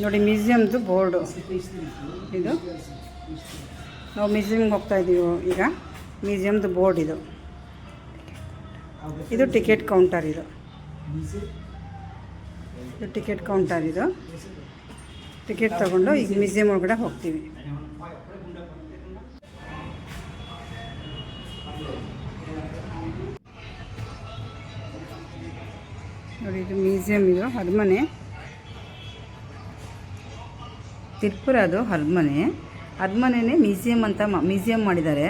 ನೋಡಿ ಮ್ಯೂಸಿಯಮ್ದು ಬೋರ್ಡು ಇದು. ನಾವು ಮ್ಯೂಸಿಯಮ್ಗೆ ಹೋಗ್ತಾ ಇದ್ದೀವಿ ಈಗ. ಮ್ಯೂಸಿಯಮ್ದು ಬೋರ್ಡ್ ಇದು. ಇದು ಟಿಕೆಟ್ ಕೌಂಟರ್ ಇದು. ಇದು ಟಿಕೆಟ್ ಕೌಂಟರ್ ಇದು. ಟಿಕೆಟ್ ತಗೊಂಡು ಈಗ ಮ್ಯೂಸಿಯಮ್ ಒಳಗಡೆ ಹೋಗ್ತೀವಿ. ನೋಡಿ ಇದು ಮ್ಯೂಸಿಯಮ್, ಇದು ಅರಮನೆ, ತಿರುಪುರದು ಅರಮನೆನೇ ಮ್ಯೂಸಿಯಮ್ ಅಂತ ಮ್ಯೂಸಿಯಮ್ ಮಾಡಿದ್ದಾರೆ.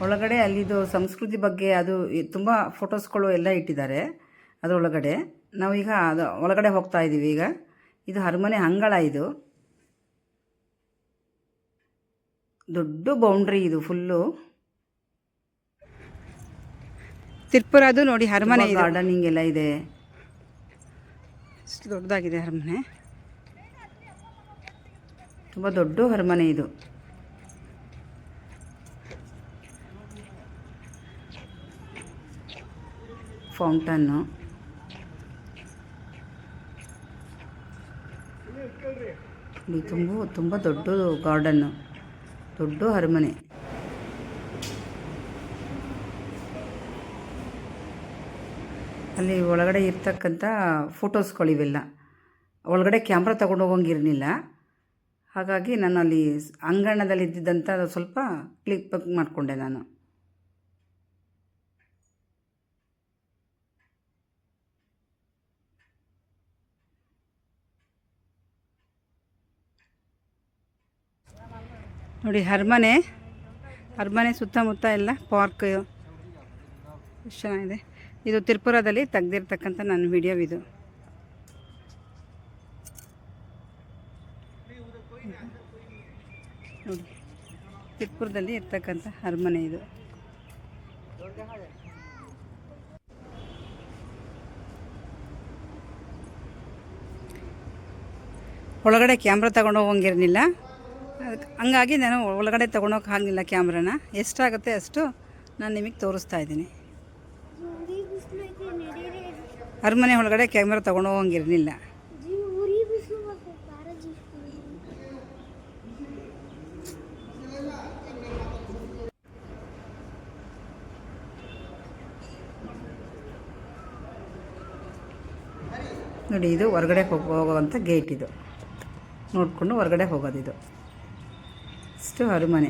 ಒಳಗಡೆ ಅಲ್ಲಿದು ಸಂಸ್ಕೃತಿ ಬಗ್ಗೆ ಅದು ತುಂಬ ಫೋಟೋಸ್ಗಳು ಎಲ್ಲ ಇಟ್ಟಿದ್ದಾರೆ ಅದರೊಳಗಡೆ. ನಾವೀಗ ಅದು ಒಳಗಡೆ ಹೋಗ್ತಾ ಇದ್ದೀವಿ ಈಗ. ಇದು ಅರಮನೆ ಅಂಗಳ. ಇದು ದೊಡ್ಡ ಬೌಂಡ್ರಿ, ಇದು ಫುಲ್ಲು ತಿರುಪುರದು. ನೋಡಿ ಅರಮನೆ, ಗಾರ್ಡನಿಂಗ್ ಎಲ್ಲ ಇದೆ. ಎಷ್ಟು ದೊಡ್ಡದಾಗಿದೆ ಅರಮನೆ, ತುಂಬ ದೊಡ್ಡ ಅರಮನೆ ಇದು. ಫೌಂಟನ್ನು, ತುಂಬ ದೊಡ್ಡ ಗಾರ್ಡನ್ನು, ದೊಡ್ಡ ಅರಮನೆ. ಅಲ್ಲಿ ಒಳಗಡೆ ಇರ್ತಕ್ಕಂಥ ಫೋಟೋಸ್ಗಳಿವೆಲ್ಲ. ಒಳಗಡೆ ಕ್ಯಾಮ್ರಾ ತಗೊಂಡು ಹೋಗಂಗಿರಲಿಲ್ಲ, ಹಾಗಾಗಿ ನಾನು ಅಲ್ಲಿ ಅಂಗಣದಲ್ಲಿ ಇದ್ದಿದ್ದಂಥ ಸ್ವಲ್ಪ ಕ್ಲಿಕ್ ಮಾಡಿಕೊಂಡೆ ನಾನು. ನೋಡಿ ಅರಮನೆ ಸುತ್ತಮುತ್ತ ಎಲ್ಲ ಪಾರ್ಕ್ ಎಷ್ಟು ಚೆನ್ನಾಗಿದೆ. ಇದು ತಿರುಪುರದಲ್ಲಿ ತೆಗೆದಿರ್ತಕ್ಕಂಥ ನನ್ನ ವಿಡಿಯೋ ಇದು. ನೋಡಿ ತಿರುಪುರದಲ್ಲಿ ಇರ್ತಕ್ಕಂಥ ಅರಮನೆ ಇದು. ಒಳಗಡೆ ಕ್ಯಾಮ್ರಾ ತಗೊಂಡು ಹೋಗಂಗಿರಲಿಲ್ಲ, ಹಂಗಾಗಿ ನಾನು ಒಳಗಡೆ ತೊಗೊಂಡೋಗಿ ಆಗಲಿಲ್ಲ ಕ್ಯಾಮ್ರಾನ. ಎಷ್ಟಾಗುತ್ತೆ ಅಷ್ಟು ನಾನು ನಿಮಗೆ ತೋರಿಸ್ತಾ ಇದ್ದೀನಿ. ಅರಮನೆ ಒಳಗಡೆ ಕ್ಯಾಮ್ರಾ ತೊಗೊಂಡು ಹೋಗಂಗಿರಲಿಲ್ಲ. ನೋಡಿ ಇದು ಹೊರಗಡೆ ಹೋಗುವಂಥ ಗೇಟ್ ಇದು. ನೋಡಿಕೊಂಡು ಹೊರಗಡೆ ಹೋಗೋದಿದು. ಇಷ್ಟು ಅರಮನೆ.